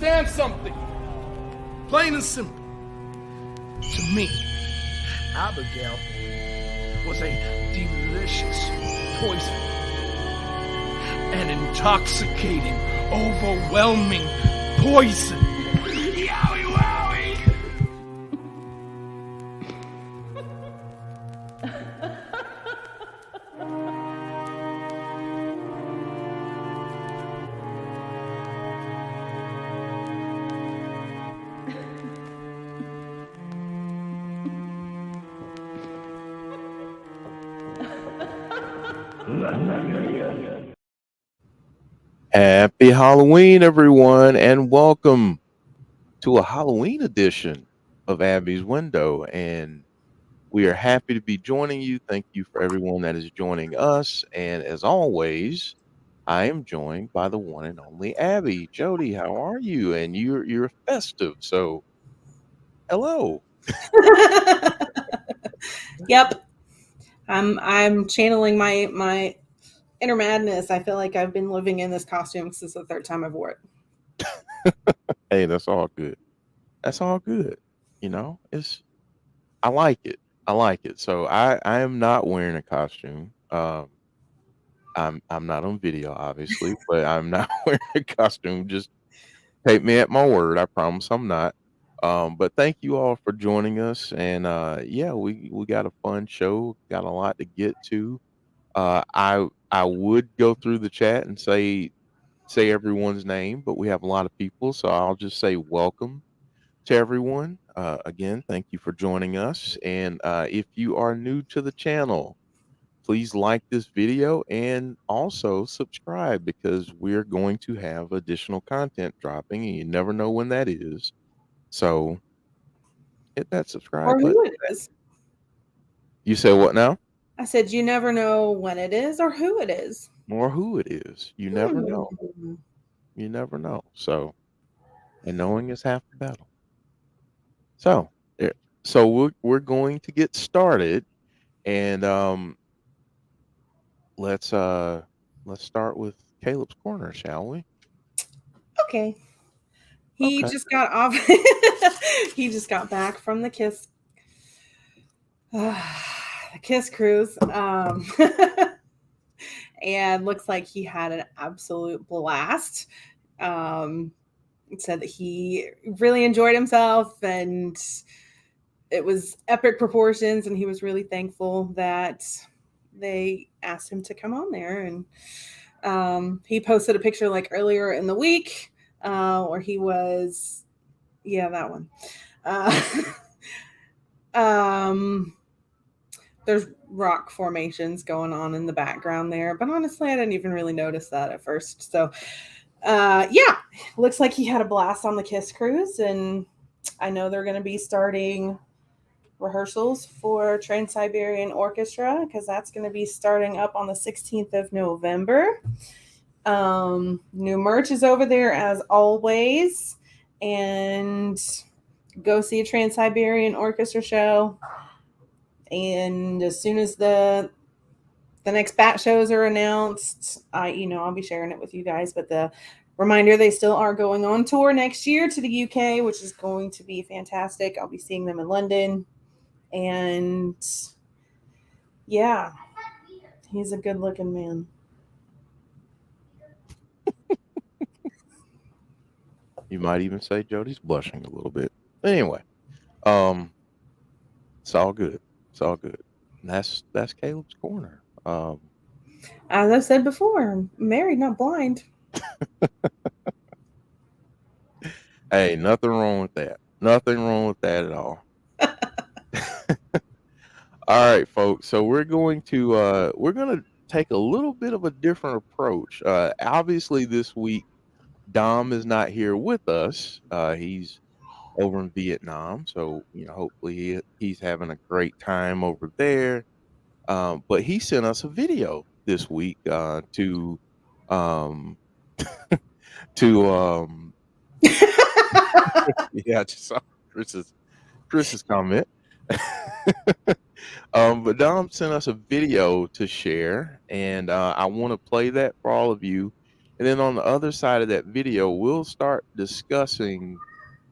understand something. Plain and simple. To me, Abigail was a delicious poison. An intoxicating, overwhelming poison. Yowie wowie! Happy Halloween, everyone, and welcome to a Halloween edition of Abby's Window. And we are happy to be joining you. Thank you for everyone that is joining us. And as always, I am joined by the one and only Abby. Jodie, how are you? And you're festive, so hello. Yep. I'm channeling my inner madness. I feel like I've been living in this costume since the third time I've wore it. Hey, that's all good. That's all good. I like it. I like it. So I am not wearing a costume. I'm not on video, obviously, but I'm not wearing a costume. Just take me at my word. I promise I'm not. But thank you all for joining us. And yeah, we got a fun show. Got a lot to get to. I would go through the chat and say everyone's name, but we have a lot of people, so I'll just say welcome to everyone. Again, thank you for joining us. And if you are new to the channel, please like this video and also subscribe because we're going to have additional content dropping and you never know when that is. So hit that subscribe Or button. who it is. You say what now? I said you never know when it is or who it is. Or who it is. You never know. You never know. So, and knowing is half the battle. So, we're going to get started, and let's start with Caleb's corner, shall we? Okay. He Okay. just got off. He just got back from the Kiss cruise. And looks like he had an absolute blast. Said that he really enjoyed himself and it was epic proportions, and he was really thankful that they asked him to come on there. And he posted a picture like earlier in the week where he was, that one. There's rock formations going on in the background there, but honestly, I didn't even really notice that at first. So, looks like he had a blast on the Kiss cruise, and I know they're going to be starting rehearsals for Trans-Siberian Orchestra because that's going to be starting up on the 16th of November. New merch is over there as always, and go see a Trans-Siberian Orchestra show. And as soon as the next bat shows are announced, I'll be sharing it with you guys. But the reminder, they still are going on tour next year to the UK, which is going to be fantastic. I'll be seeing them in London. And yeah, he's a good looking man. You might even say Jodie's blushing a little bit. Anyway, it's all good. It's all good. And that's Caleb's corner. As I've said before, I'm married, not blind. Hey, nothing wrong with that. Nothing wrong with that at all. All right, folks. So we're going to take a little bit of a different approach. Obviously, this week Dom is not here with us. He's over in Vietnam, so hopefully he's having a great time over there. But he sent us a video this week to yeah, I just saw Chris's comment. But Dom sent us a video to share, and I want to play that for all of you. And then on the other side of that video, we'll start discussing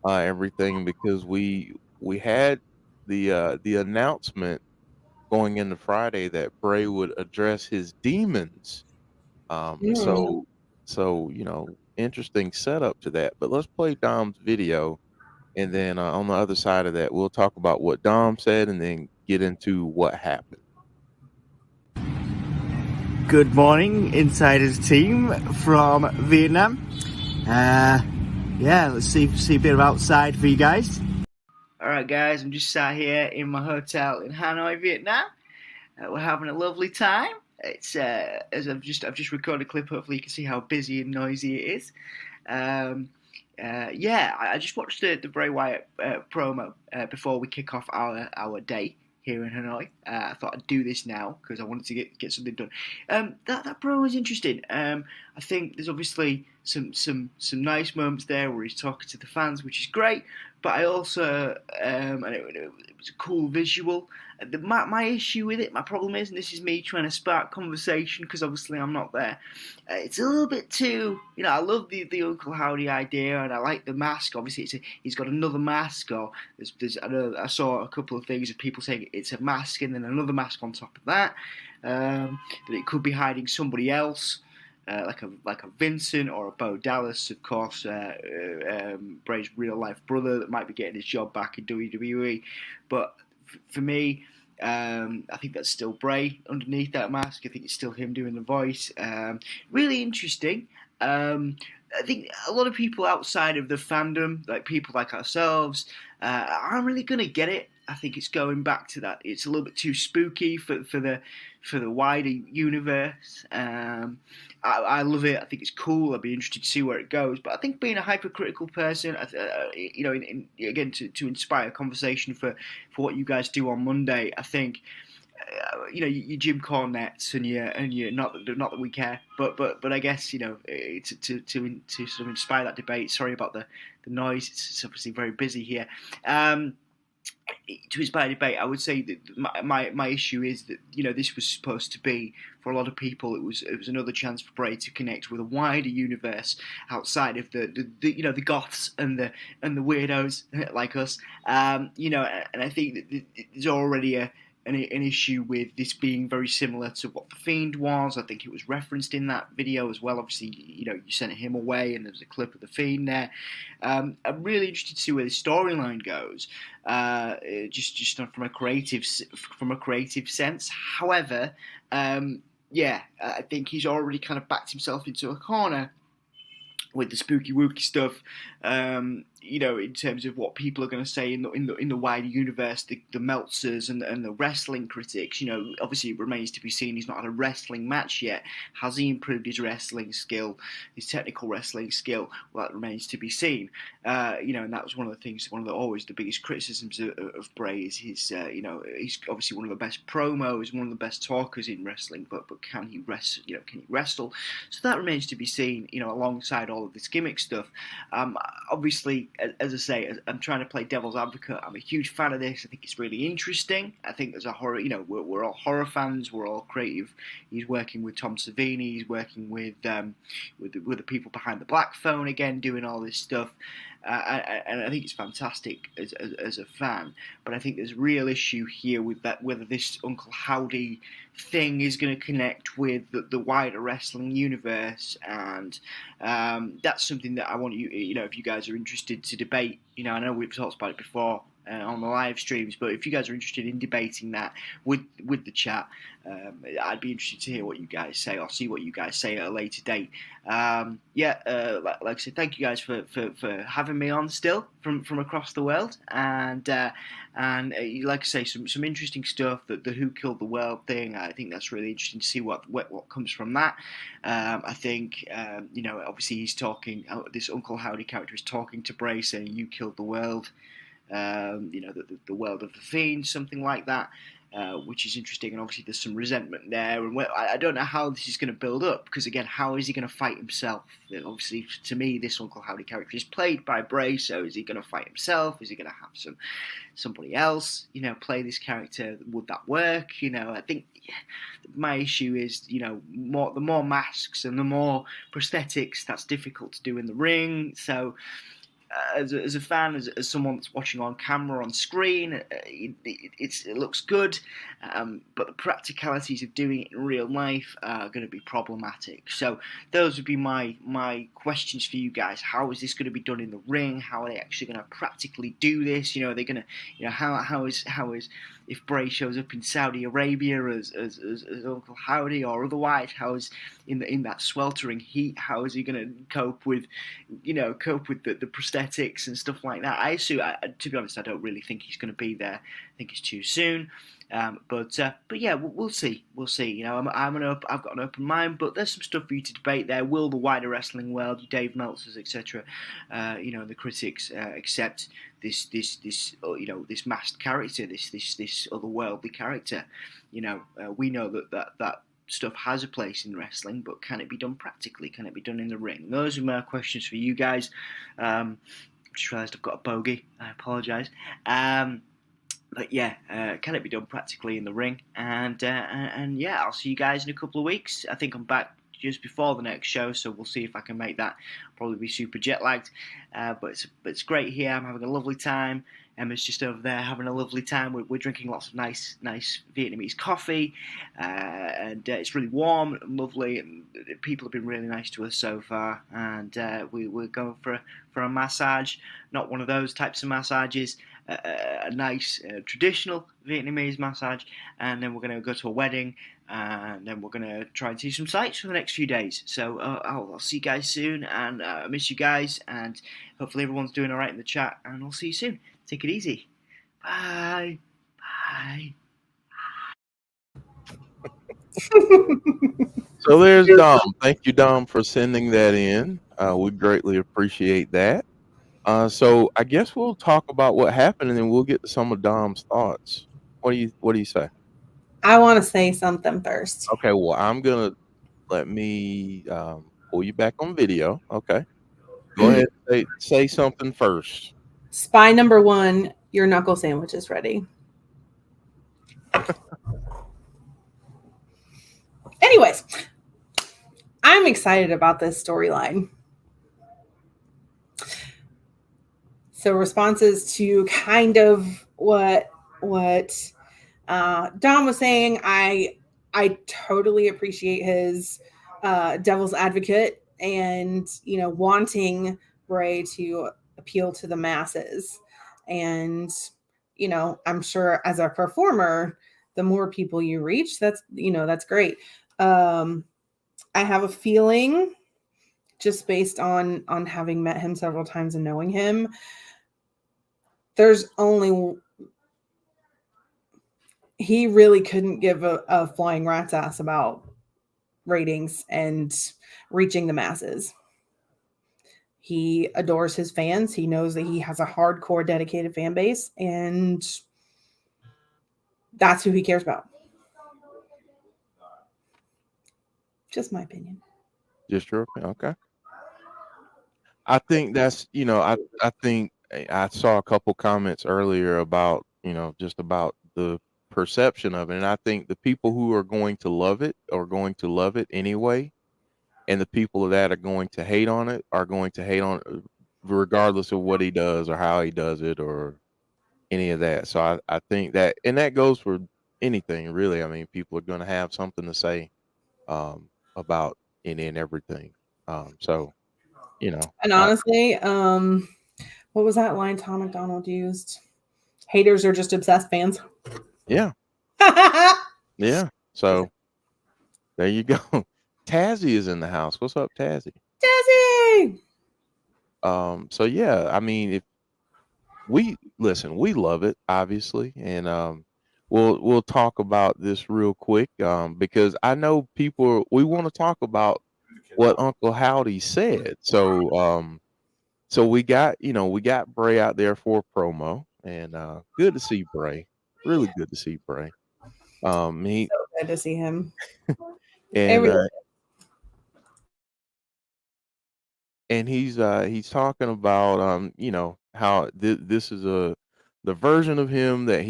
everything because we had the announcement going into Friday that Bray would address his demons. Um, Mm. so so interesting setup to that. But let's play Dom's video, and then on the other side of that, we'll talk about what Dom said, and then get into what happened. Good morning, Insiders team from Vietnam. Yeah, let's see a bit of outside for you guys. All right, guys, I'm just sat here in my hotel in Hanoi, Vietnam. We're having a lovely time. It's as I've just recorded a clip. Hopefully, you can see how busy and noisy it is. I just watched the Bray Wyatt promo before we kick off our day here in Hanoi. I thought I'd do this now because I wanted to get something done. That promo was interesting. I think there's obviously some nice moments there where he's talking to the fans, which is great. But I also and it was a cool visual. My issue with it, my problem is, and this is me trying to spark conversation because obviously I'm not there. It's a little bit too, I love the Uncle Howdy idea and I like the mask. Obviously, he's got another mask, or I saw a couple of things of people saying it's a mask and then another mask on top of that. That it could be hiding somebody else. Like a Vincent or a Bo Dallas, of course, Bray's real life brother that might be getting his job back in WWE. But for me, I think that's still Bray underneath that mask. I think it's still him doing the voice. Really interesting. I think a lot of people outside of the fandom, like people like ourselves, aren't really going to get it. I think it's going back to that. It's a little bit too spooky for the wider universe. I love it. I think it's cool. I'd be interested to see where it goes. But I think being a hypercritical person, again to inspire conversation for what you guys do on Monday, I think. Your Jim Cornettes and your not that we care, but I guess to sort of inspire that debate. Sorry about the noise. It's obviously very busy here. To inspire debate, I would say that my issue is that this was supposed to be, for a lot of people, it was another chance for Bray to connect with a wider universe outside of the goths and the weirdos like us. And I think that there's already an issue with this being very similar to what The Fiend was. I think it was referenced in that video as well. Obviously, you sent him away, and there's a clip of The Fiend there. I'm really interested to see where the storyline goes, just from a creative sense. However, I think he's already kind of backed himself into a corner with the spooky wooky stuff, in terms of what people are going to say in the wider universe, the Meltzers and the wrestling critics. Obviously it remains to be seen. He's not had a wrestling match yet. Has he improved his wrestling skill, his technical wrestling skill? Well, that remains to be seen. And that was one of the things, always the biggest criticisms of Bray is his, he's obviously one of the best promos, one of the best talkers in wrestling, but can he wrestle? Can he wrestle? So that remains to be seen. Alongside all of this gimmick stuff. Obviously, as I say, I'm trying to play devil's advocate. I'm a huge fan of this. I think it's really interesting. I think there's a horror. We're all horror fans. We're all creative. He's working with Tom Savini. He's working with the people behind the Black Phone again, doing all this stuff. And I think it's fantastic as a fan. But I think there's a real issue here with that, whether this Uncle Howdy thing is going to connect with the wider wrestling universe, and that's something that I want you, if you guys are interested to debate. I know we've talked about it before on the live streams, but if you guys are interested in debating that with the chat, I'd be interested to hear what you guys say, or see what you guys say at a later date. Like I said, thank you guys for having me on still from across the world, and like I say, some interesting stuff. The Who Killed the World thing, I think that's really interesting to see what comes from that. I think obviously he's talking. This Uncle Howdy character is talking to Bray, saying, "You killed the world." The world of the Fiend, something like that. which is interesting. And obviously there's some resentment there. And I don't know how this is going to build up, because again, how is he going to fight himself? Obviously, to me, this Uncle Howdy character is played by Bray, so is he going to fight himself? Is he going to have somebody else, play this character? Would that work? I think my issue is, the more masks and the more prosthetics, that's difficult to do in the ring. So as a fan, as someone that's watching on camera, on screen, it looks good, but the practicalities of doing it in real life are going to be problematic. So those would be my questions for you guys. How is this going to be done in the ring? How are they actually going to practically do this? Are they going to, how is if Bray shows up in Saudi Arabia as Uncle Howdy, or otherwise, how is in that sweltering heat, how is he going to cope with the prosthetics and stuff like that? I assume, to be honest, I don't really think he's going to be there. I think it's too soon. But yeah, we'll see. We'll see. I've got an open mind, but there's some stuff for you to debate there. Will the wider wrestling world, Dave Meltzer's, etc., the critics accept this masked character, this otherworldly character? We know that stuff has a place in wrestling, but can it be done practically? Can it be done in the ring? Those are my questions for you guys. Just realised I've got a bogey. I apologise. But yeah, can it be done practically in the ring? And yeah, I'll see you guys in a couple of weeks. I think I'm back just before the next show, so we'll see if I can make that. Probably be super jet lagged, but it's great here. I'm having a lovely time. Emma's just over there having a lovely time. We're drinking lots of nice Vietnamese coffee, and it's really warm and lovely, and people have been really nice to us so far. And we're going for a massage, not one of those types of massages, a nice traditional Vietnamese massage, and then we're going to go to a wedding, and then we're going to try and see some sights for the next few days. So I'll see you guys soon, and I miss you guys, and hopefully everyone's doing all right in the chat, and I'll see you soon. Take it easy. Bye. Bye. So there's Dom. Thank you, Dom, for sending that in. We greatly appreciate that. So I guess we'll talk about what happened, and then we'll get to some of Dom's thoughts. What do you say? I want to say something first. Okay, well, I'm gonna let me pull you back on video. Okay, go ahead. Say something first. Spy number 1, your knuckle sandwich is ready. Anyways, I'm excited about this storyline. So responses to kind of what Dom was saying, I totally appreciate his devil's advocate and wanting Bray to appeal to the masses. And I'm sure as a performer, the more people you reach, that's great. I have a feeling, just based on having met him several times and knowing him, he really couldn't give a flying rat's ass about ratings and reaching the masses. He adores his fans. He knows that he has a hardcore, dedicated fan base, and that's who he cares about. Just my opinion. Just your opinion. Okay. I think that's, I think I saw a couple comments earlier about, just about the perception of it. And I think the people who are going to love it are going to love it anyway. And the people that are going to hate on it are going to hate on it regardless of what he does or how he does it or any of that. So I think that, and that goes for anything really. I mean, people are going to have something to say about any and everything. So, And honestly, what was that line Tom McDonald used? Haters are just obsessed fans. Yeah. Yeah. So there you go. Tazzy is in the house. What's up, Tazzy? Tazzy! So yeah, I mean, if we love it, obviously, and we'll talk about this real quick, because I know we want to talk about what Uncle Howdy said. So we got Bray out there for a promo, and good to see Bray. Really good to see Bray. He So good to see him. It and really and he's talking about how this is the version of him that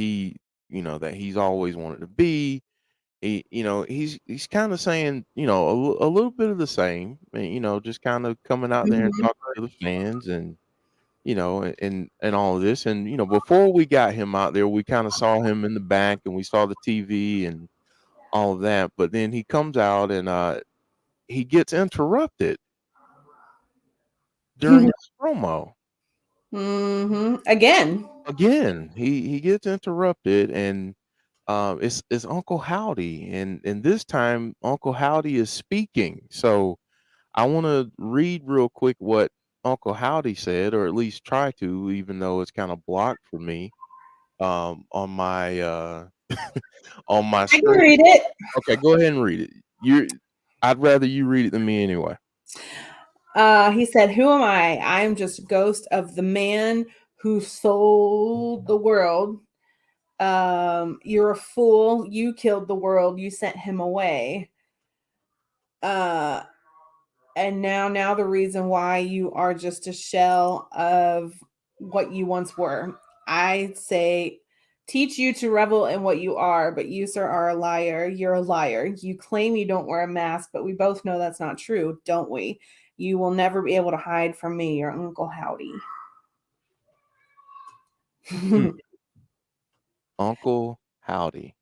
that he's always wanted to be. He's kind of saying a little bit of the same, just kind of coming out there and Mhm. talking to the fans and and all of this. And before we got him out there, we kind of saw him in the back and we saw the TV and all of that. But then he comes out and he gets interrupted during his promo. Again. Again, he gets interrupted, and it's Uncle Howdy, and this time Uncle Howdy is speaking. So I want to read real quick what Uncle Howdy said, or at least try to, even though it's kind of blocked for me on my on my I can screen. read it. Okay, go ahead and read it. I'd rather you read it than me anyway. He said, "Who am I? I am just a ghost of the man who sold the world. You're a fool. You killed the world. You sent him away. Uh, and now the reason why you are just a shell of what you once were. I say, teach you to revel in what you are, but you, sir, are a liar. You're a liar. You claim you don't wear a mask, but we both know that's not true, don't we? You will never be able to hide from me, your Uncle Howdy." Hmm. Uncle Howdy.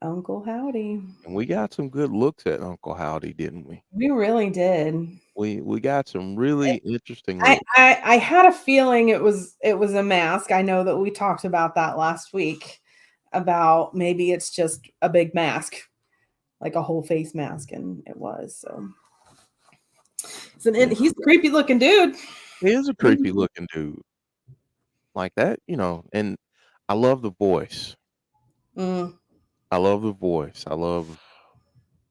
Uncle Howdy. And we got some good looks at Uncle Howdy, didn't we? We really did. We got some really interesting I, looks. I had a feeling it was a mask. I know that we talked about that last week about maybe it's just a big mask, like a whole face mask, and it was. So he's a creepy looking dude. He is a creepy looking dude like that, and I love the voice. Mm, I love the voice.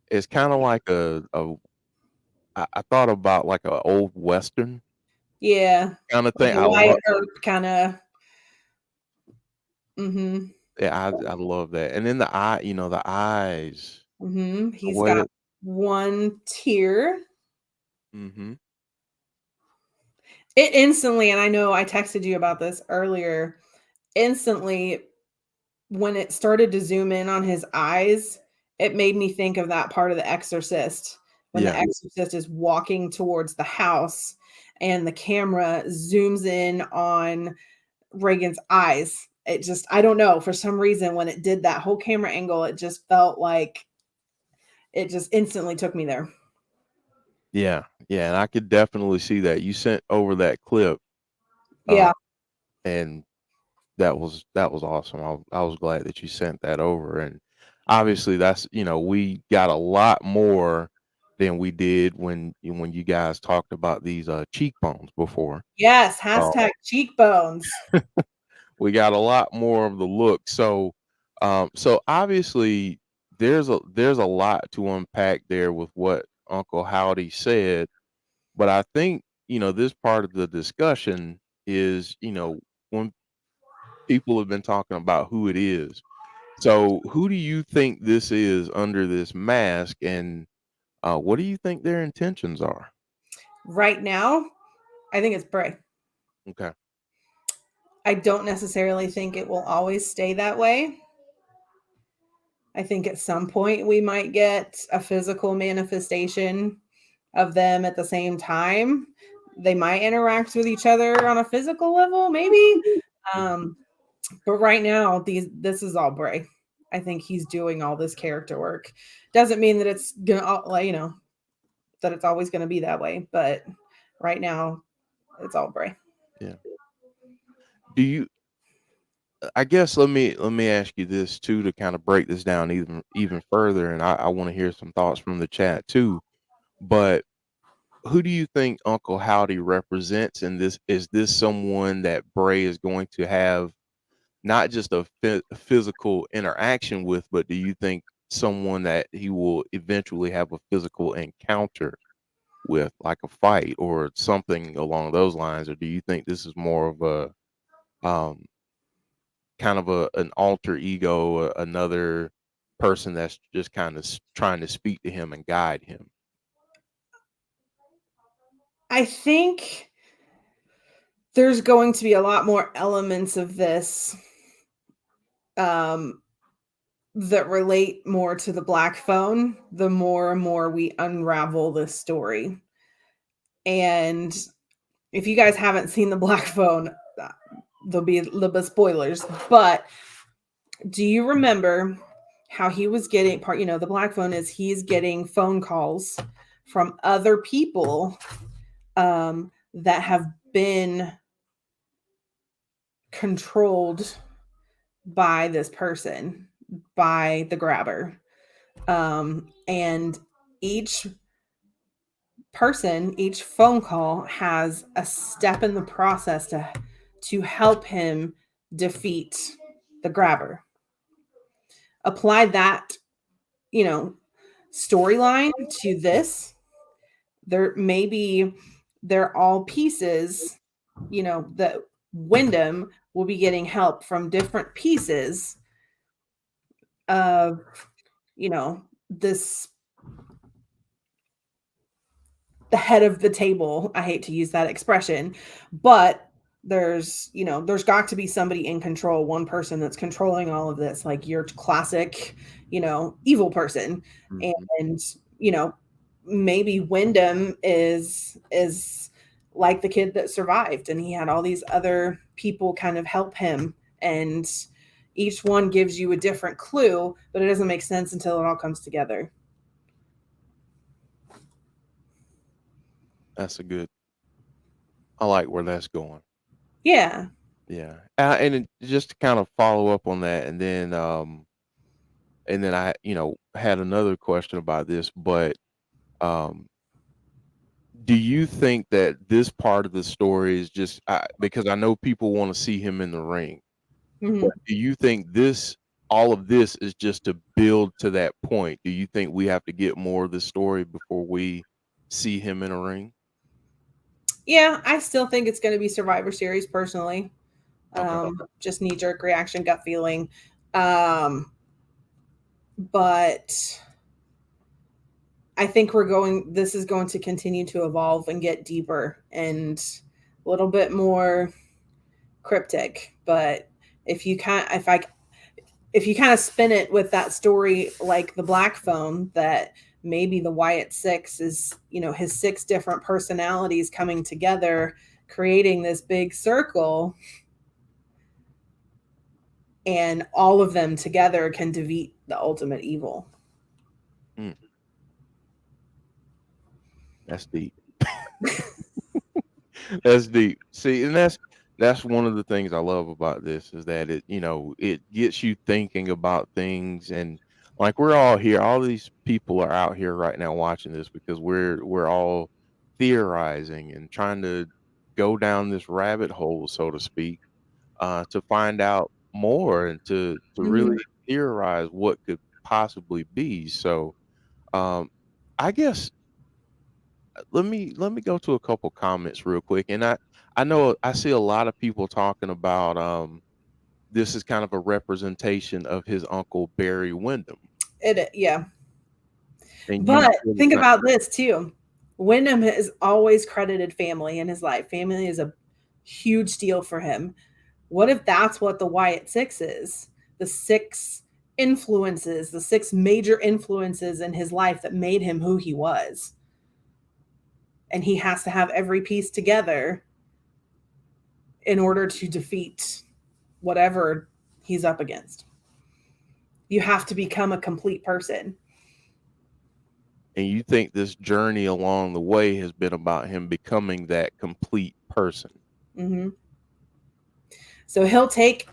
It's kind of like I thought about like a old Western yeah, kind of like thing. a Wyatt Earp kind of. Mm-hmm. Yeah, I love that. And then the eyes, Mm-hmm. the He's way got that, one tear. hmm It instantly, and I know I texted you about this earlier. Instantly, when it started to zoom in on his eyes, it made me think of that part of The Exorcist when the yeah, exorcist is walking towards the house and the camera zooms in on Reagan's eyes. It just, I don't know, for some reason, when it did that whole camera angle, it just felt like it just instantly took me there. yeah, yeah. And I could definitely see that. You sent over that clip, uh, Yeah. and that was awesome. I was glad that you sent that over, and obviously that's we got a lot more than we did when you guys talked about these cheekbones before. Yes. Uh, Hashtag cheekbones. we got a lot more of the look. So obviously there's a lot to unpack there with what Uncle Howdy said, but I think this part of the discussion is when people have been talking about who it is. So who do you think this is under this mask, and what do you think their intentions are? Right now, I think it's Bray. Okay. I don't necessarily think it will always stay that way. I think at some point we might get a physical manifestation of them at the same time. They might interact with each other on a physical level, maybe. Um, but right now, this is all Bray. I think he's doing all this character work. Doesn't mean that it's gonna, that it's always gonna be that way. But right now, it's all Bray. Yeah. Do you I guess let me ask you this too to kind of break this down even further, and I want to hear some thoughts from the chat too. But who do you think Uncle Howdy represents in this? Is this someone that Bray is going to have not just a physical interaction with, but do you think someone that he will eventually have a physical encounter with, like a fight or something along those lines, or do you think this is more of a kind of an alter ego, another person that's just kind of trying to speak to him and guide him? I think there's going to be a lot more elements of this that relate more to the Black Phone, the more and more we unravel this story. And if you guys haven't seen the Black Phone, there'll be a little bit of spoilers. But do you remember how he was getting the Black Phone is he's getting phone calls from other people that have been controlled by this person, by the grabber. And each person, each phone call has a step in the process to help him defeat the grabber. Apply that, storyline to this. They're all pieces, that Wyndham will be getting help from different pieces of, this, the head of the table. I hate to use that expression, but there's got to be somebody in control, one person that's controlling all of this, like your classic, evil person. And, maybe Wyndham is like the kid that survived, and he had all these other people kind of help him, and each one gives you a different clue, but it doesn't make sense until it all comes together. I like where that's going. Yeah. And just to kind of follow up on that, and then I had another question about this, but do you think that this part of the story is just because I know people want to see him in the ring, Mm-hmm. do you think all of this is just to build to that point? Do you think we have to get more of the story before we see him in a ring? Yeah, I still think it's going to be Survivor Series personally. Okay. Just knee-jerk reaction, gut feeling. But I think this is going to continue to evolve and get deeper and a little bit more cryptic. But if you kind of spin it with that story, like the Black Phone, that maybe the Wyatt Six is, his 6 different personalities coming together, creating this big circle, and all of them together can defeat the ultimate evil. That's deep. That's deep. See, and that's one of the things I love about this, is that it gets you thinking about things. And like, we're all here, all these people are out here right now watching this because we're all theorizing and trying to go down this rabbit hole, so to speak, to find out more and to really theorize what could possibly be. So I guess let me go to a couple comments real quick. And I know I see a lot of people talking about this is kind of a representation of his uncle Barry Windham. Yeah. And but think about this too. Wyndham has always credited family in his life. Family is a huge deal for him. What if that's what the Wyatt Six is? The 6 influences, the 6 major influences in his life that made him who he was. And he has to have every piece together in order to defeat whatever he's up against. You have to become a complete person. And you think this journey along the way has been about him becoming that complete person? Mm-hmm. So he'll take,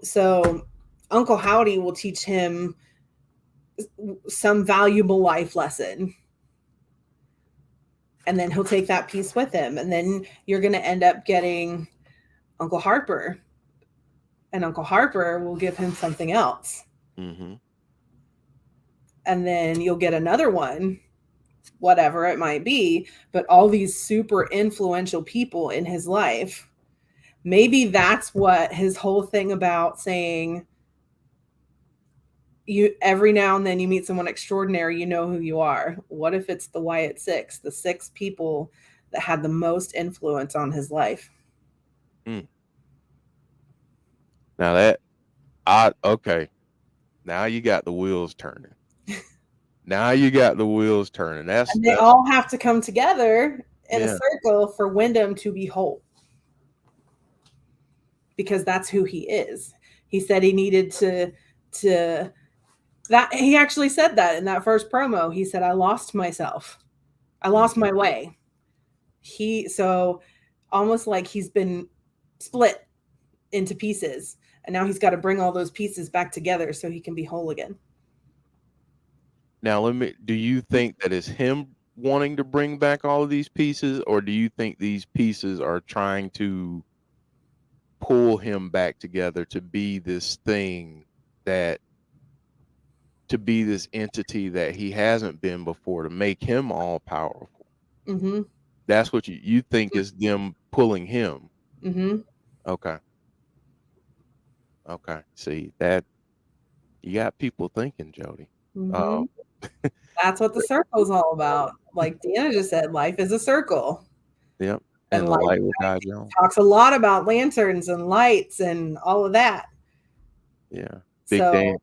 so Uncle Howdy will teach him some valuable life lesson. And then he'll take that piece with him. And then you're going to end up getting Uncle Harper. And Uncle Harper will give him something else. Mm-hmm. And then you'll get another one, whatever it might be. But all these super influential people in his life, maybe that's what his whole thing about saying, you every now and then you meet someone extraordinary, you know who you are. What if it's the Wyatt Six, the 6 people that had the most influence on his life? Mm. Now okay. Now you got the wheels turning. That's And they all have to come together in a yeah. circle for Wyndham to be whole. Because that's who he is. He said he needed to that he actually said that in that first promo. He said, I lost myself. I lost my way. So almost like he's been split into pieces, and now he's got to bring all those pieces back together so he can be whole again. Now do you think that it's him wanting to bring back all of these pieces, or do you think these pieces are trying to pull him back together to be this thing to be this entity that he hasn't been before, to make him all powerful? Mm-hmm. That's what you think is them pulling him. Mm-hmm. Okay. See that you got people thinking, Jody. Mm-hmm. That's what the circle's all about. Like Deanna just said, life is a circle. Yep. And the light will guide you on. Talks a lot about lanterns and lights and all of that. Yeah. So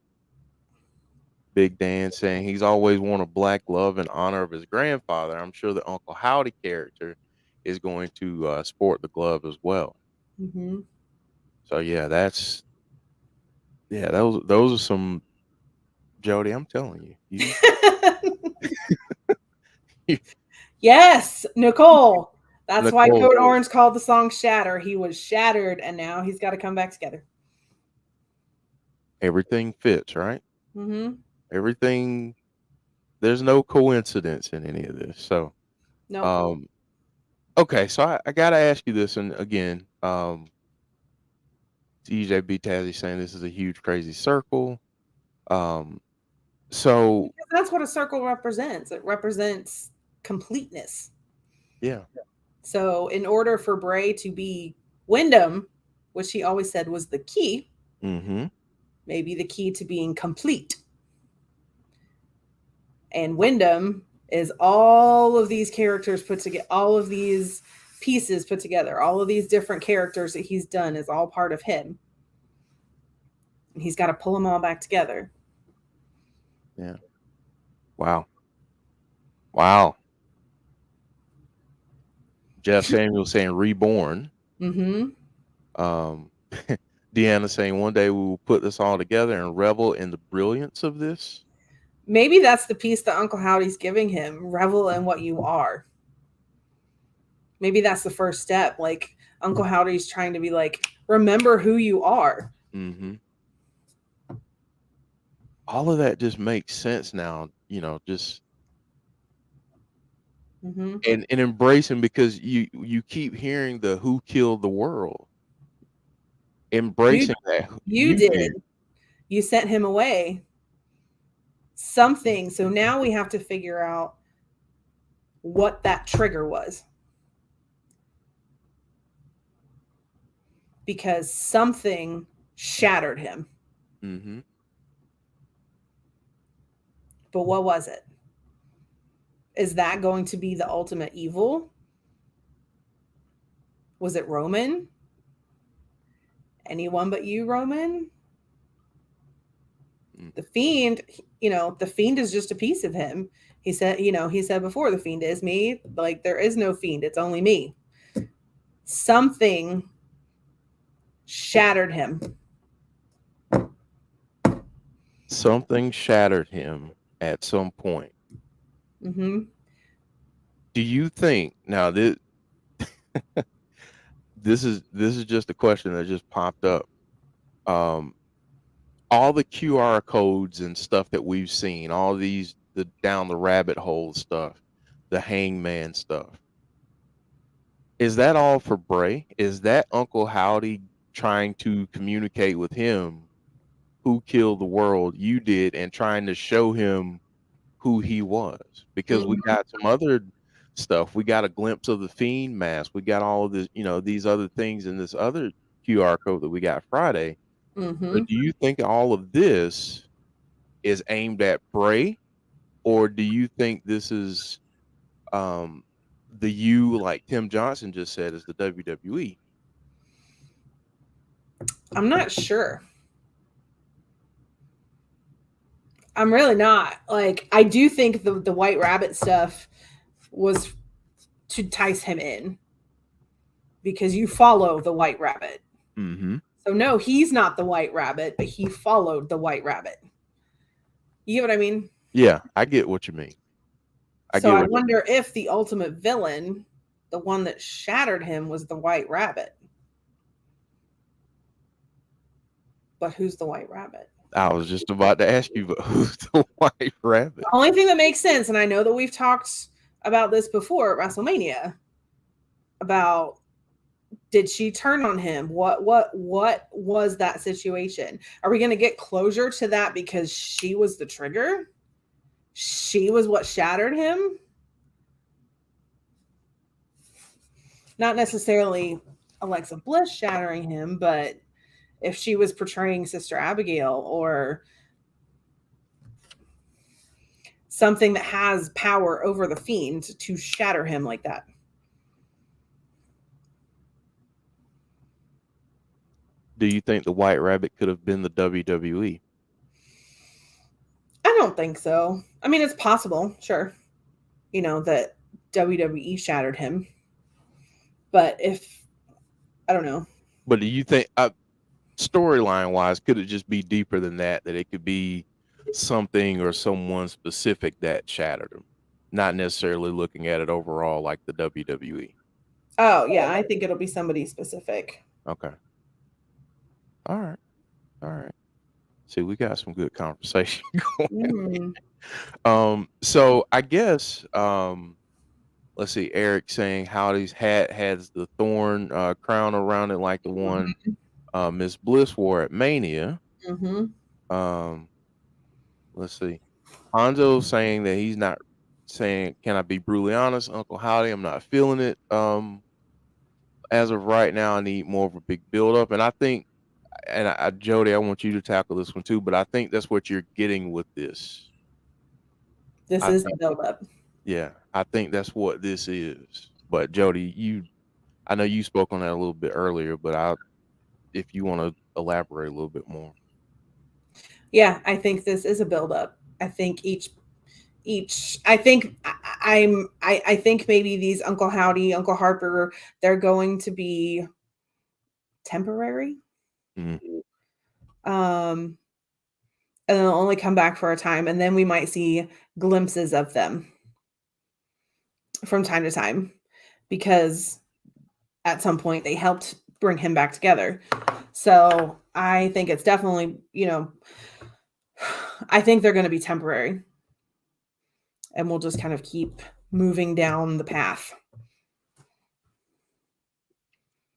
Big Dan saying he's always wanted black love in honor of his grandfather. I'm sure the Uncle Howdy character is going to sport the glove as well. mm-hmm. So yeah, those are some, Jody, I'm telling you. Yes, Nicole. That's why Nicole. Code Orange called the song Shatter. He was shattered, and now he's got to come back together. Everything fits, right? Mm-hmm. Everything. There's no coincidence in any of this. So, No. Okay, so I gotta ask you this, and again, TJB Tazzy saying this is a huge crazy circle. So because that's what a circle represents. It represents completeness. yeah. So in order for Bray to be Wyndham, which he always said was the key, maybe the key to being complete. And Wyndham is all of these characters put together, all of these pieces put together, all of these different characters that he's done is all part of him. And he's got to pull them all back together. Yeah. Wow. Jeff Samuel saying reborn. Mm-hmm. Deanna saying one day we will put this all together and revel in the brilliance of this. Maybe that's the piece that Uncle Howdy's giving him. Revel in what you are. Maybe that's the first step. Like Uncle Howdy's trying to be like, remember who you are. Mm-hmm. All of that just makes sense now, just and embracing, because you keep hearing the who killed the world. Embracing that. You did. You sent him away. Something. So now we have to figure out what that trigger was. Because something shattered him. Mm-hmm. But what was it? Is that going to be the ultimate evil? Was it Roman? Anyone but you, Roman? The Fiend, the Fiend is just a piece of him. He said before, the Fiend is me. Like, there is no Fiend. It's only me. Something shattered him. Something shattered him at some point. Mm-hmm. Do you think now this is just a question that just popped up? All the QR codes and stuff that we've seen, all these the down the rabbit hole stuff, the hangman stuff, is that all for Bray? Is that Uncle Howdy trying to communicate with him who killed the world? You did, and trying to show him who he was, because we got some other stuff. We got a glimpse of the Fiend mask. We got all of this, these other things in this other QR code that we got Friday. But do you think all of this is aimed at Bray, or do you think this is the U, like Tim Johnson just said, is the WWE? I'm not sure. I'm really not. Like, I do think the White Rabbit stuff was to entice him in because you follow the White Rabbit. Mm-hmm. So no, he's not the White Rabbit, but he followed the White Rabbit. You get what I mean? Yeah, I get what you mean. So I wonder if the ultimate villain, the one that shattered him, was the White Rabbit. But who's the White Rabbit? I was just about to ask you, but who's the White Rabbit? The only thing that makes sense, and I know that we've talked about this before at WrestleMania, about did she turn on him? What was that situation? Are we going to get closure to that because she was the trigger? She was what shattered him? Not necessarily Alexa Bliss shattering him, but if she was portraying Sister Abigail or something that has power over the Fiend to shatter him like that. Do you think the White Rabbit could have been the WWE? I don't think so. I mean, it's possible, sure. You know, that WWE shattered him. But I don't know. But do you think, storyline wise, could it just be deeper than that? That it could be something or someone specific that shattered him, not necessarily looking at it overall like the WWE. Oh yeah, I think it'll be somebody specific. Okay. All right. See, we got some good conversation going. So I guess let's see. Eric saying Howdy's hat has the thorn crown around it, like the one Miss Bliss wore at Mania. Let's see. Hanzo saying that he's not saying, can I be brutally honest, Uncle Howdy? I'm not feeling it. As of right now, I need more of a big build up. And I think, and Jodie, I want you to tackle this one too, but I think that's what you're getting with this. This is the build up. Yeah, I think that's what this is. But Jodie, I know you spoke on that a little bit earlier, but if you want to elaborate a little bit more. Yeah, I think this is a build up. I think I think maybe these Uncle Howdy, Uncle Harper, they're going to be temporary. And they'll only come back for a time, and then we might see glimpses of them from time to time, because at some point they helped bring him back together. So I think it's definitely, I think they're going to be temporary, and we'll just kind of keep moving down the path.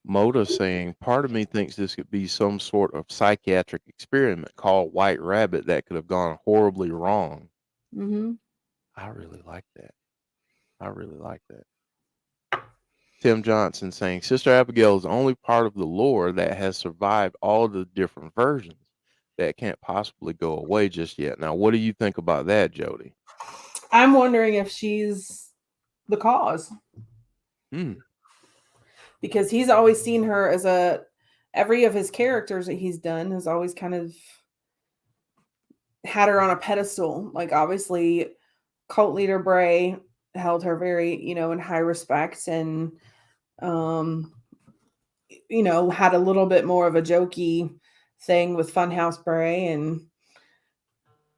Moda saying, part of me thinks this could be some sort of psychiatric experiment called White Rabbit that could have gone horribly wrong. I really like that. Tim Johnson saying, Sister Abigail is the only part of the lore that has survived all the different versions that can't possibly go away just yet. Now, what do you think about that, Jodie? I'm wondering if she's the cause. Because he's always seen her as every of his characters that he's done has always kind of had her on a pedestal. Like, obviously, cult leader Bray held her very, in high respect, and, had a little bit more of a jokey thing with Funhouse Bray. And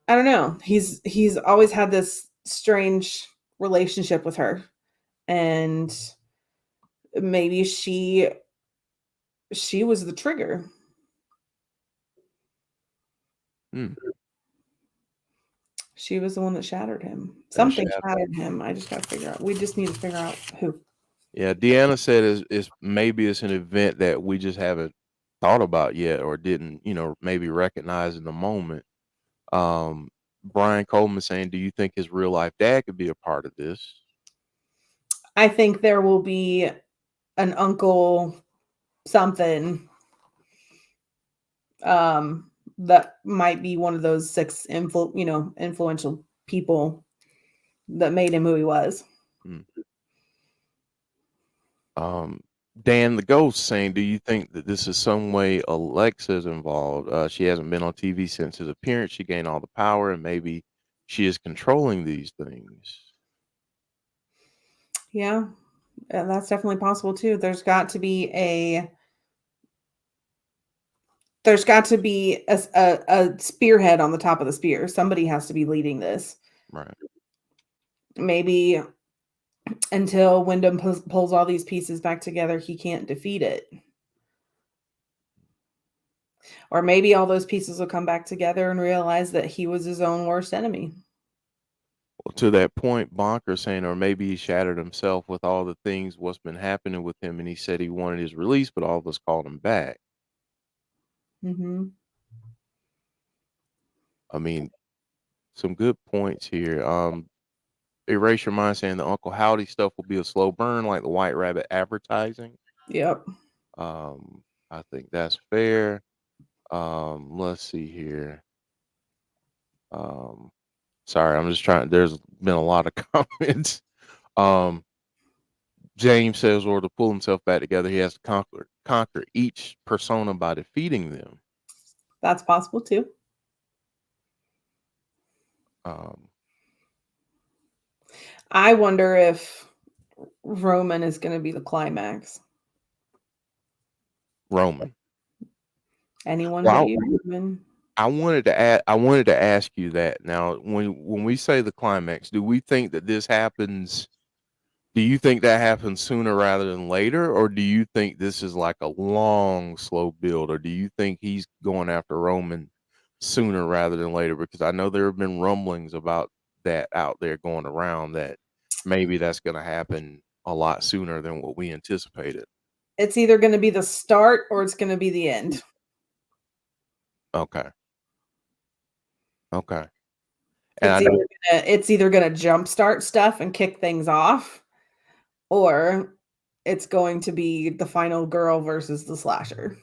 I don't know, he's always had this strange relationship with her, and maybe she was the trigger. She was the one that shattered him. Something shattered him. I just got to figure out. We just need to figure out who. Yeah, Deanna said maybe it's an event that we just haven't thought about yet, or didn't, maybe recognize in the moment. Brian Coleman saying, do you think his real life dad could be a part of this? I think there will be an uncle something that might be one of those 6 influential people that made him who he was. Dan the Ghost saying, do you think that this is some way Alexa's involved? She hasn't been on TV since his appearance. She gained all the power, and maybe she is controlling these things. Yeah, that's definitely possible too. There's got to be a spearhead on the top of the spear. Somebody has to be leading this. Right. Maybe until Wyndham pulls all these pieces back together, he can't defeat it. Or maybe all those pieces will come back together and realize that he was his own worst enemy. Well, to that point, Bonker saying, or maybe he shattered himself with all the things, what's been happening with him, and he said he wanted his release, but all of us called him back. Mm-hmm. I mean, some good points here. Erase Your Mind saying the Uncle Howdy stuff will be a slow burn like the White Rabbit advertising. Yep. I think that's fair. Let's see here. Sorry, I'm just trying. There's been a lot of comments. James says, or to pull himself back together, he has to conquer each persona by defeating them. That's possible too. I wonder if Roman is going to be the climax. Roman. Anyone but you, Roman. I wanted to ask you that. Now, when we say the climax, do we think that this happens? Do you think that happens sooner rather than later, or do you think this is like a long, slow build, or do you think he's going after Roman sooner rather than later? Because I know there have been rumblings about that out there going around that maybe that's going to happen a lot sooner than what we anticipated. It's either going to be the start or it's going to be the end. Okay. And it's either going to jumpstart stuff and kick things off, or it's going to be the final girl versus the slasher.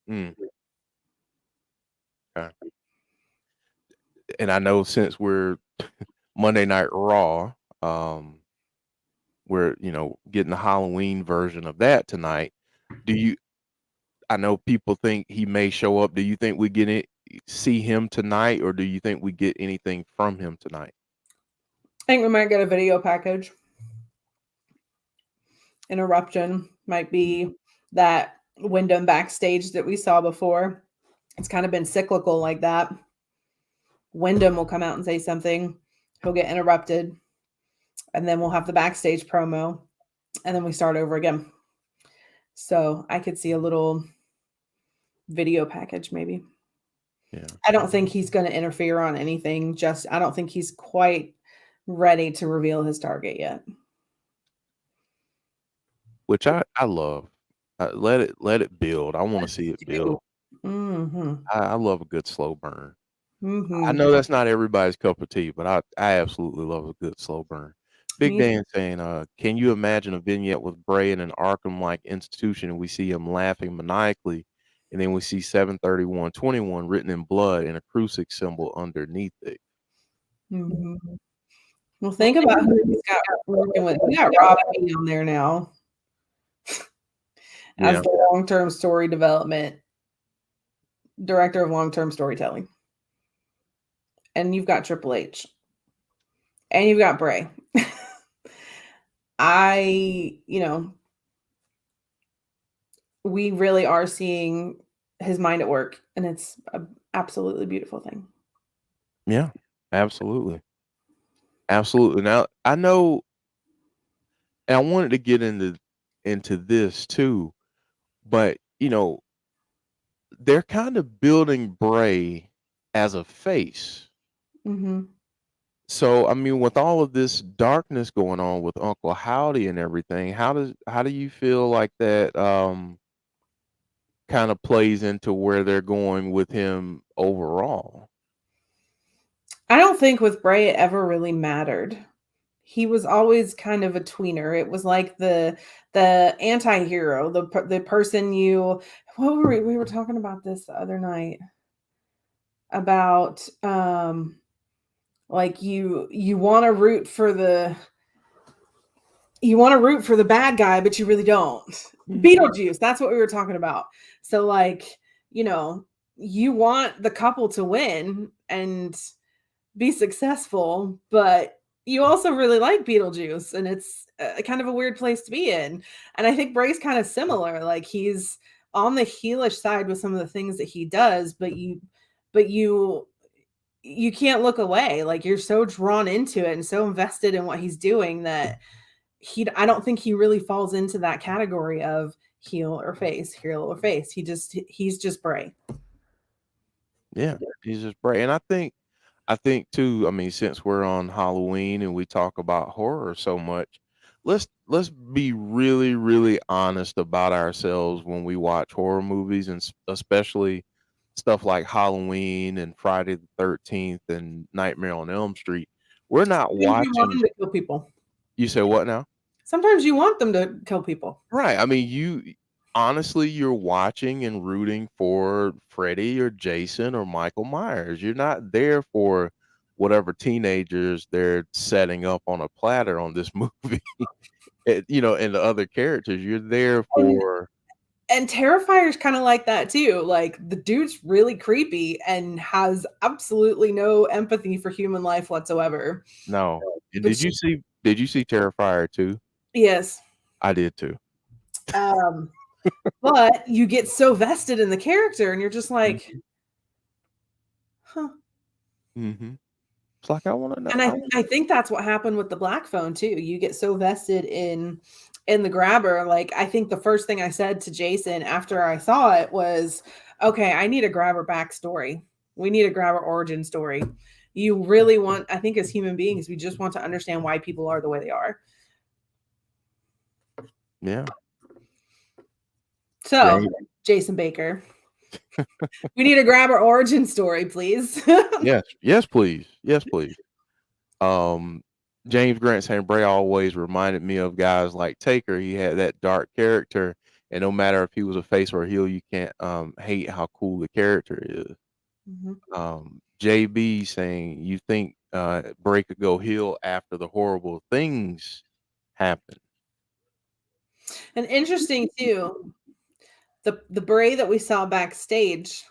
Okay. And I know since we're Monday Night Raw, we're getting the Halloween version of that tonight. I know people think he may show up. Do you think we see him tonight, or do you think we get anything from him tonight? I think we might get a video package. Interruption might be that Wyndham backstage that we saw before. It's kind of been cyclical like that. Wyndham will come out and say something. He'll get interrupted. And then we'll have the backstage promo. And then we start over again. So I could see a little video package maybe. Yeah. I don't think he's going to interfere on anything. I don't think he's quite ready to reveal his target yet. Which I love. Let it build. I want to see it build. Mm-hmm. I love a good slow burn. Mm-hmm. I know that's not everybody's cup of tea, but I absolutely love a good slow burn. Big Dan saying, can you imagine a vignette with Bray in an Arkham-like institution and we see him laughing maniacally, and then we see 7/31/21 written in blood and a crucifix symbol underneath it? Mm-hmm. Well, think about who he's got working with. We got Rob on there now as the long-term story development director of long-term storytelling. And you've got Triple H. And you've got Bray. We really are seeing his mind at work, and it's an absolutely beautiful thing. Yeah, absolutely. Absolutely. Now, I know, and I wanted to get into this too, but they're kind of building Bray as a face. Mm-hmm. So, I mean, with all of this darkness going on with Uncle Howdy and everything, how do you feel like that kind of plays into where they're going with him overall? I don't think with Bray it ever really mattered. He was always kind of a tweener. It was like the anti-hero, the person we were talking about this the other night. about like you want to root for the bad guy, but you really don't. Beetlejuice, that's what we were talking about. So like, you want the couple to win and be successful, but you also really like Beetlejuice, and it's kind of a weird place to be in. And I think Bray's kind of similar. Like, he's on the heelish side with some of the things that he does, but you can't look away. Like, you're so drawn into it and so invested in what he's doing that I don't think he really falls into that category of heel or face. He's just Bray. Yeah, he's just Bray. And I think too, I mean, since we're on Halloween and we talk about horror so much, let's be really, really honest about ourselves when we watch horror movies, and especially stuff like Halloween and Friday the 13th and Nightmare on Elm Street. We're not Sometimes you want watching. them to kill people. You say what now? Sometimes you want them to kill people. Right. I mean, honestly, you're watching and rooting for Freddy or Jason or Michael Myers. You're not there for whatever teenagers they're setting up on a platter on this movie. And the other characters. You're there for. And Terrifier's kind of like that too. Like, the dude's really creepy and has absolutely no empathy for human life whatsoever. No. And did you see Terrifier 2? Yes. I did too. But you get so vested in the character and you're just like, huh. Mm-hmm. It's like, I want to know. And I think that's what happened with the Black Phone too. You get so vested in the grabber. Like, I think the first thing I said to Jason after I saw it was, okay, I need a grabber backstory. We need a grabber origin story. You really want, I think as human beings, we just want to understand why people are the way they are. Yeah. So, Jason Baker, we need a grabber origin story, please. Yes, please. Yes, please. James Grant saying Bray always reminded me of guys like Taker. He had that dark character, and no matter if he was a face or a heel, you can't hate how cool the character is. Mm-hmm. JB saying, you think Bray could go heel after the horrible things happen? And interesting too, the Bray that we saw backstage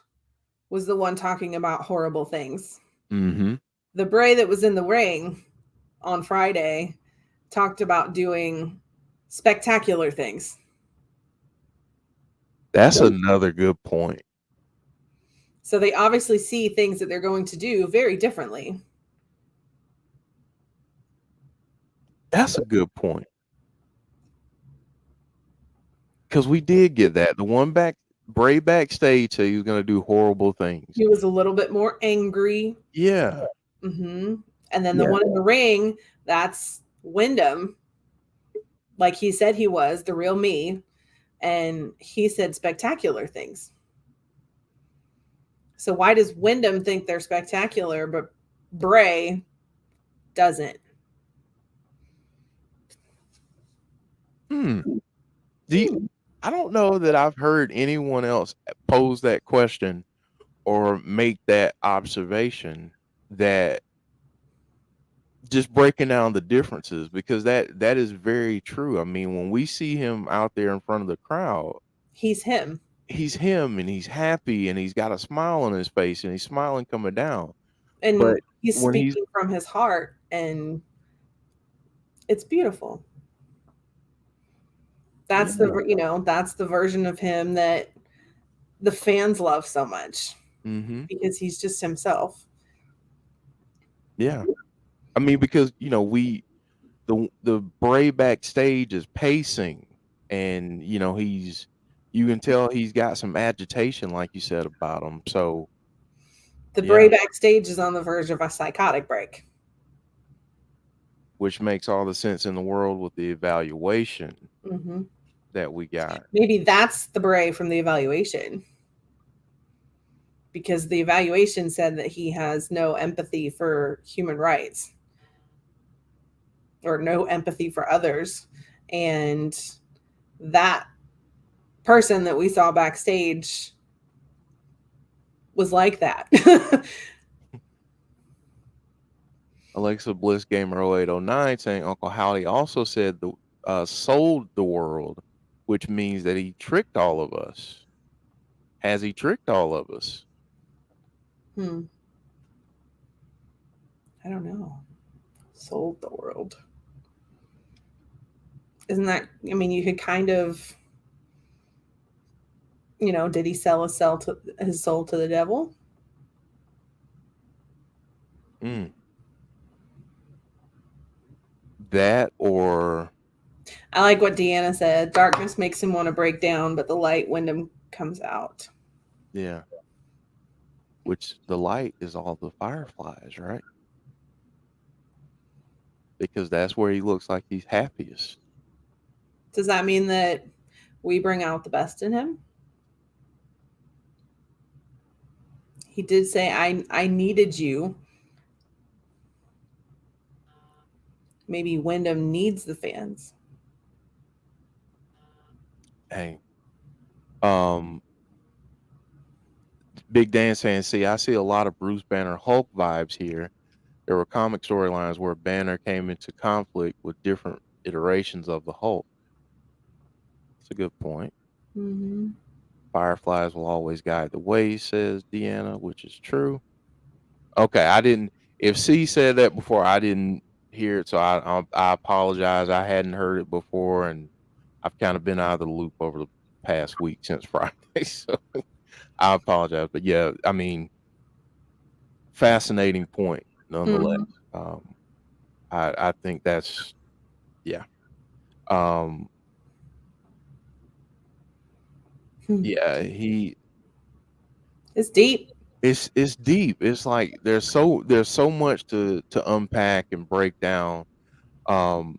was the one talking about horrible things. Mm-hmm. The Bray that was in the ring on Friday talked about doing spectacular things. That's another good point. So they obviously see things that they're going to do very differently. That's a good point. Because we did get that. The one Bray backstage said he was going to do horrible things. He was a little bit more angry. Yeah. Mm-hmm. And then the one in the ring, that's Wyndham. Like he said he was, the real me. And he said spectacular things. So why does Wyndham think they're spectacular, but Bray doesn't? I don't know that I've heard anyone else pose that question or make that observation, that just breaking down the differences, because that is very true. I mean, when we see him out there in front of the crowd, he's him. He's him, and he's happy, and he's got a smile on his face, and he's smiling coming down. And but he's speaking from his heart, and it's beautiful. That's that's the version of him that the fans love so much, because he's just himself. Yeah. I mean, because, the Bray backstage is pacing, and, you can tell he's got some agitation, like you said, about him. So the Bray backstage is on the verge of a psychotic break. Which makes all the sense in the world with the evaluation that we got. Maybe that's the Bray from the evaluation. Because the evaluation said that he has no empathy for human rights. Or no empathy for others. And that person that we saw backstage was like that. Alexa Bliss Gamer 0809 saying Uncle Howdy also said sold the world, which means that he tricked all of us. Has he tricked all of us? I don't know. Sold the world. Isn't that, I mean, you could kind of, did he sell his soul to the devil? That, or I like what Deanna said. Darkness makes him want to break down, but the light Wyndham comes out. yeah, which the light is all the fireflies, right? Because that's where he looks like he's happiest. Does that mean that we bring out the best in him? He did say, I needed you. Maybe Wyndham needs the fans. Hey, Big Dan saying, see, I see a lot of Bruce Banner Hulk vibes here. There were comic storylines where Banner came into conflict with different iterations of the Hulk. That's a good point. Mm-hmm. Fireflies will always guide the way, says Deanna, which is true. Okay, I didn't. If C said that before, I didn't hear it, so I apologize. I hadn't heard it before, and I've kind of been out of the loop over the past week since Friday, so I apologize. But yeah, I mean, fascinating point nonetheless. I think that's yeah. Yeah, It's deep. It's deep. It's like there's so much to unpack and break down. But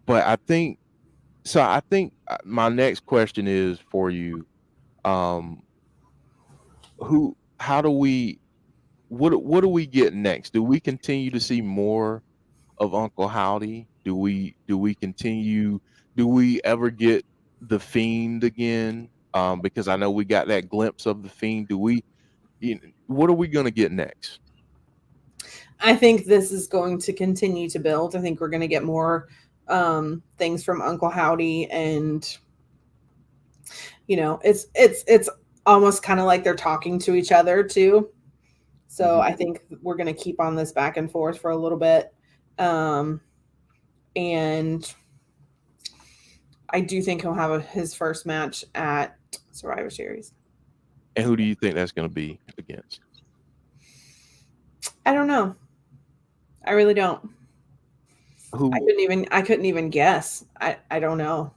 I think my next question is for you. How do we what do we get next? Do we continue to see more of Uncle Howdy? Do we continue? Do we ever get the Fiend again? Because I know we got that glimpse of the Fiend. What are we going to get next? I think this is going to continue to build. I think we're going to get more things from Uncle Howdy, and it's almost kind of like they're talking to each other too. So I think we're going to keep on this back and forth for a little bit. And I do think he'll have his first match at Survivor Series. And who do you think that's going to be against? I don't know. I really don't. Who? I couldn't even guess. I don't know.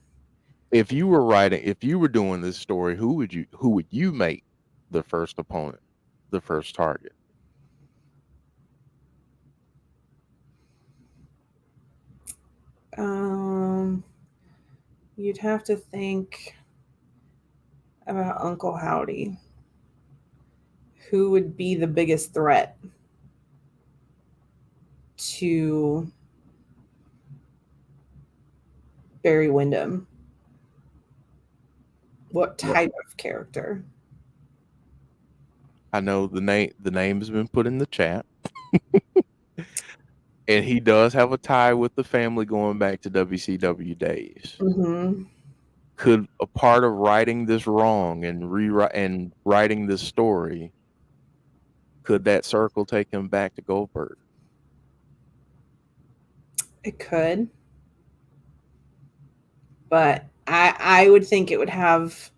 If you were doing this story, who would you make the first opponent, the first target? You'd have to think about Uncle Howdy. Who would be the biggest threat to Barry Windham? What type of character? I know the name has been put in the chat. And he does have a tie with the family going back to WCW days. Mm-hmm. Could a part of righting this wrong and writing this story, could that circle take him back to Goldberg? It could. But I would think it would have,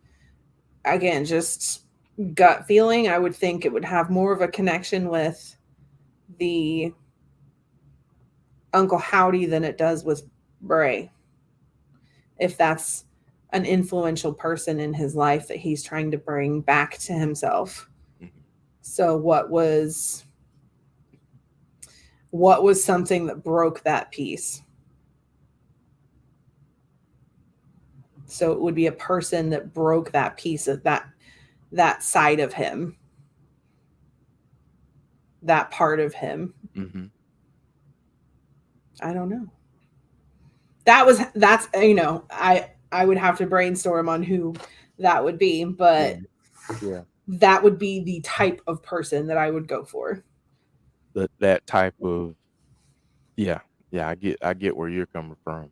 again, just gut feeling. I would think it would have more of a connection with the Uncle Howdy than it does with Bray. If that's an influential person in his life that he's trying to bring back to himself. Mm-hmm. So what was something that broke that piece? So it would be a person that broke that piece of that side of him, that part of him. Mm-hmm. I don't know. That's I would have to brainstorm on who that would be, but yeah. that would be the type of person that I would go for. That type of, yeah, I get where you're coming from.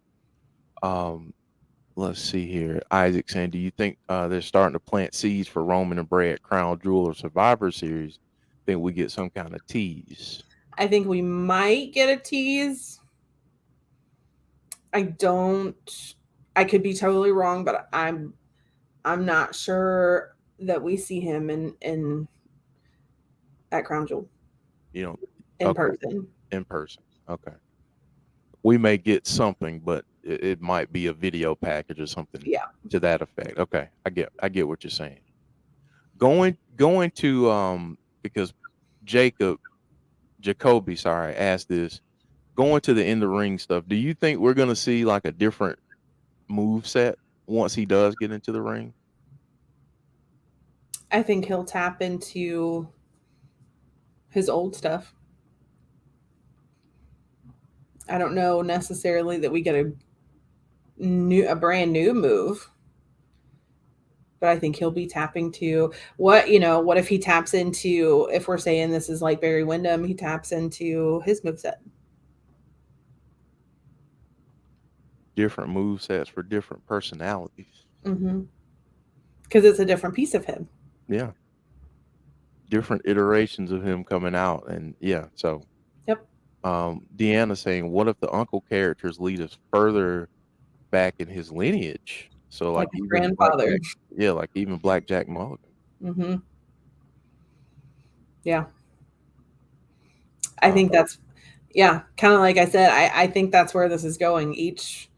Let's see here. Isaac saying, do you think they're starting to plant seeds for Roman and Bray at Crown Jewel or Survivor Series? Think we get some kind of tease? I think we might get a tease. I could be totally wrong, but I'm not sure that we see him in at Crown Jewel. You know, in person. In person. Okay. We may get something, but it might be a video package or something to that effect. Okay. I get what you're saying. Going to because Jacoby, sorry, asked this. Going to the in the ring stuff, do you think we're gonna see like a different move set once he does get into the ring? I think he'll tap into his old stuff. I don't know necessarily that we get a brand new move, but I think he'll be tapping to what if he taps into, if we're saying this is like Barry Windham, he taps into his moveset. Different move sets for different personalities. Mm-hmm. Because it's a different piece of him. Yeah. Different iterations of him coming out. And yeah, so. Yep. Deanna saying, what if the uncle characters lead us further back in his lineage? So like his grandfather. Like even Blackjack Mulligan. Mm-hmm. Yeah. I think that's, kind of like I said, I think that's where this is going. Each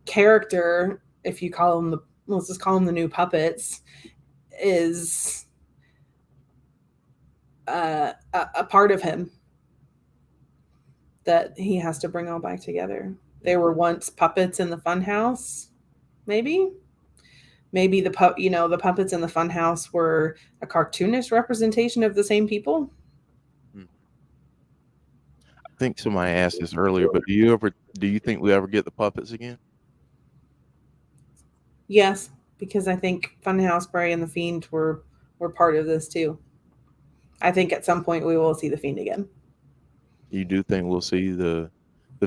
character, if you call them let's just call them the new puppets, is a part of him that he has to bring all back together. They were once puppets in the funhouse, maybe the puppets in the funhouse were a cartoonish representation of the same people. I think somebody asked this earlier, but do you think we ever get the puppets again? Yes, because I think Funhouse, Bray, and the Fiend were part of this too. I think at some point we will see the Fiend again. You do think we'll see the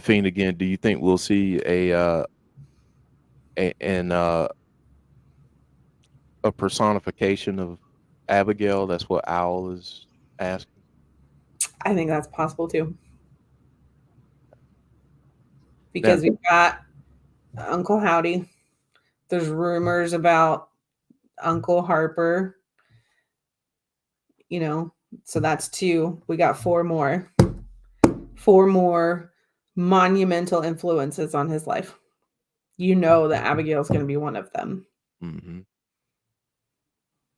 Fiend again? Do you think we'll see a personification of Abigail? That's what Owl is asking. I think that's possible too. Because we've got Uncle Howdy. There's rumors about Uncle Harper. So that's 2. We got 4 more. 4 more monumental influences on his life. That Abigail's going to be one of them. Mm-hmm.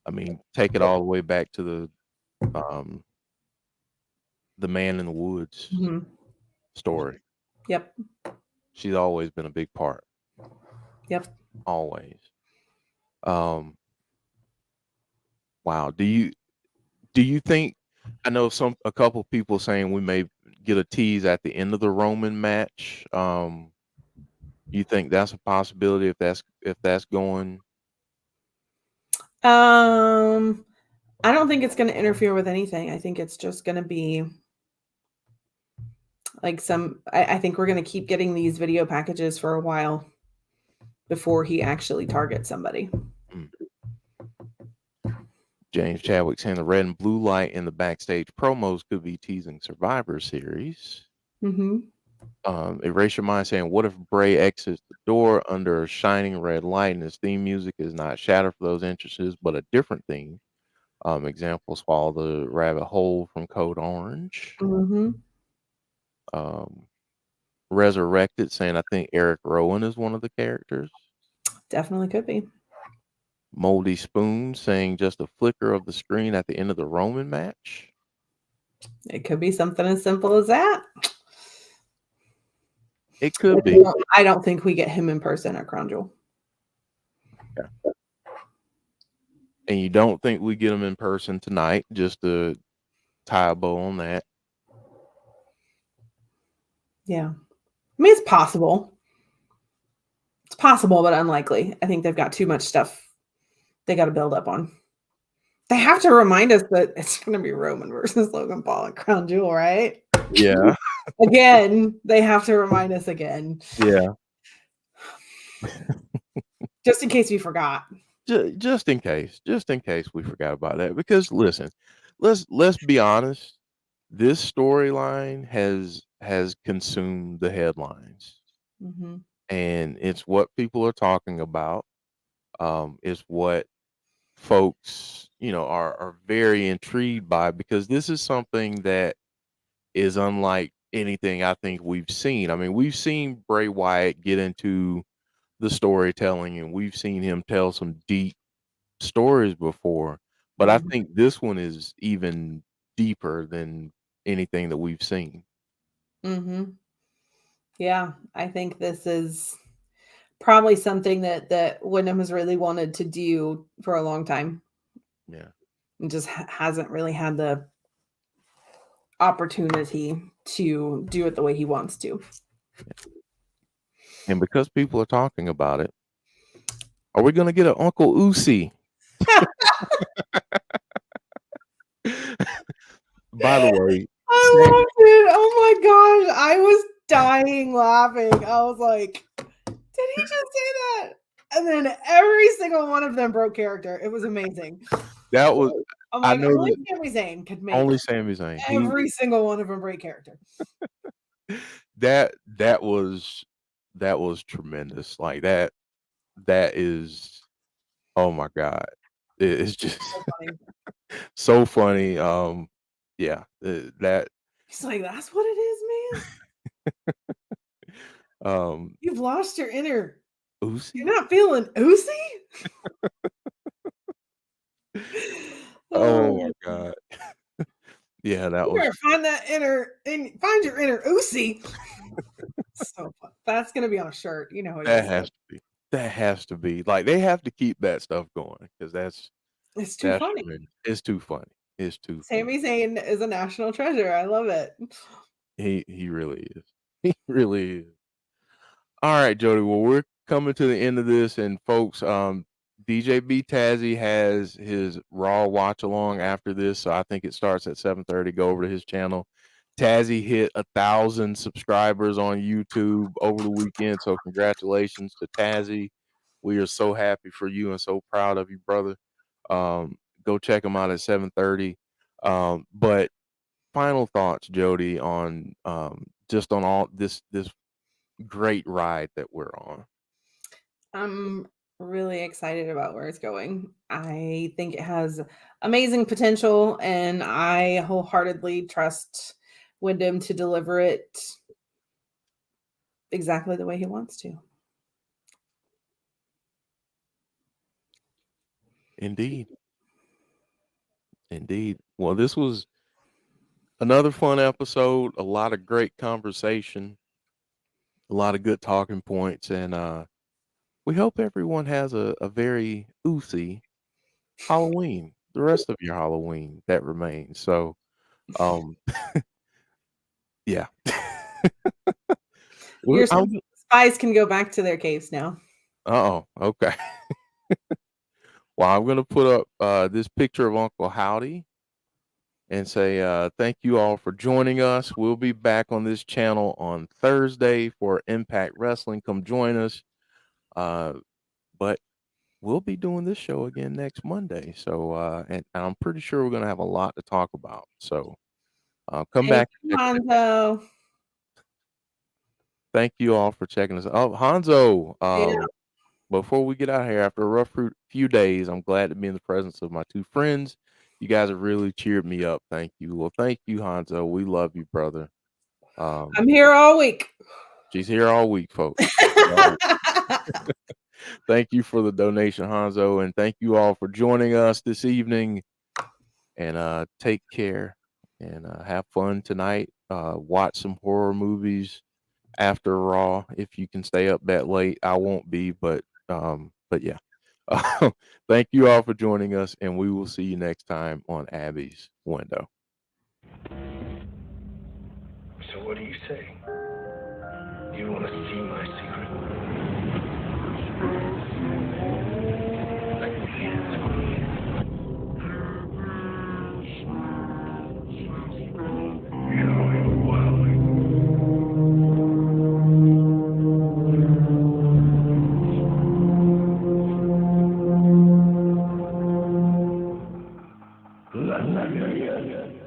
I mean, take it all the way back to the Man in the Woods story. Yep. She's always been a big part. Yep. Always. Wow. Do you think, I know a couple people saying we may get a tease at the end of the Roman match. You think that's a possibility if that's going? I don't think it's going to interfere with anything. I think it's just going to be like I think we're going to keep getting these video packages for a while before he actually targets somebody. James Chadwick saying the red and blue light in the backstage promos could be teasing Survivor Series. Mm-hmm. Erase Your Mind saying, what if Bray exits the door under a shining red light and his theme music is not Shatter for those entrances, but a different theme? Example, Swallow the Rabbit Hole from Code Orange. Mm-hmm. Resurrected saying, I think Eric Rowan is one of the characters. Definitely could be. Moldy Spoon saying just a flicker of the screen at the end of the Roman match. It could be something as simple as that. It could be. I don't think we get him in person at Crown Jewel. Yeah. And you don't think we get him in person tonight, just to tie a bow on that? Yeah. I mean, it's possible. It's possible, but unlikely. I think they've got too much stuff they got to build up on. They have to remind us that it's going to be Roman versus Logan Paul at Crown Jewel, right? Yeah. Again, they have to remind us again. Yeah. Just in case we forgot. Just in case we forgot about that. Because listen, let's be honest. This storyline has consumed the headlines, Mm-hmm. and it's what people are talking about. It's what folks, are very intrigued by, because this is something that is unlike anything I think we've seen. I mean, we've seen Bray Wyatt get into the storytelling, and we've seen him tell some deep stories before, but I Mm-hmm. think this one is even deeper than anything that we've seen. Mm-hmm. Yeah, I think this is probably something that Wyndham has really wanted to do for a long time, Yeah. and just hasn't really had the opportunity to do it the way he wants to. And because people are talking about it, are we going to get an Uncle Uzi? By the way, I loved it. Oh my gosh. I was dying laughing. I was like, did he just say that? And then every single one of them broke character. It was amazing. that was I'm I like, know only that Sami Zayn could make only Sami Zayn. every single one of them break character. That was tremendous. Like that is, oh my God. It's just So funny. so funny. Yeah, that He's like, that's what it is, man. You've lost your inner. Uzi? You're not feeling oozy? Oh my God. Yeah, that You was better find your inner oozy. So fun. That's gonna be on a shirt. You know it that is. has to be. That has to be. Like, they have to keep that stuff going, because It's too that's funny. tremendous. It's too funny. It's too funny. Sami Zayn is a national treasure. I love it. He really is. He really is. All right, Jody. Well, we're coming to the end of this, and folks, DJ B Tazzy has his Raw watch along after this, so I think it starts at 7:30. Go over to his channel. Tazzy hit 1,000 subscribers on YouTube over the weekend, so congratulations to Tazzy. We are so happy for you and so proud of you, brother. Go check him out at 7:30. But final thoughts, Jody, on just on all this great ride that we're on. I'm really excited about where it's going. I think it has amazing potential, and I wholeheartedly trust Wyndham to deliver it exactly the way he wants to. Indeed. Indeed. Well, this was another fun episode, a lot of great conversation, a lot of good talking points, and we hope everyone has a very oozy Halloween, the rest of your Halloween that remains. So, um, yeah. Your I'm, spies can go back to their caves now. okay. Well, I'm going to put up this picture of Uncle Howdy and say thank you all for joining us. We'll be back on this channel on Thursday for Impact Wrestling. Come join us. But we'll be doing this show again next Monday. So, and I'm pretty sure we're going to have a lot to talk about. So, come Thank back. you, Hanzo. Thank you all for checking us out. Oh, Hanzo, Yeah. before we get out of here, after a rough few days, I'm glad to be in the presence of my two friends. You guys have really cheered me up. Thank you. Well, thank you, Hanzo. We love you, brother. I'm here all week. She's here all week, folks. Thank you for the donation, Hanzo, and thank you all for joining us this evening. And take care and have fun tonight. Watch some horror movies after Raw if you can stay up that late. I won't be, but yeah. Thank you all for joining us, and we will see you next time on Abby's Window. So what do you say? You want to see my secret? Let me in. La, la, la, la, la.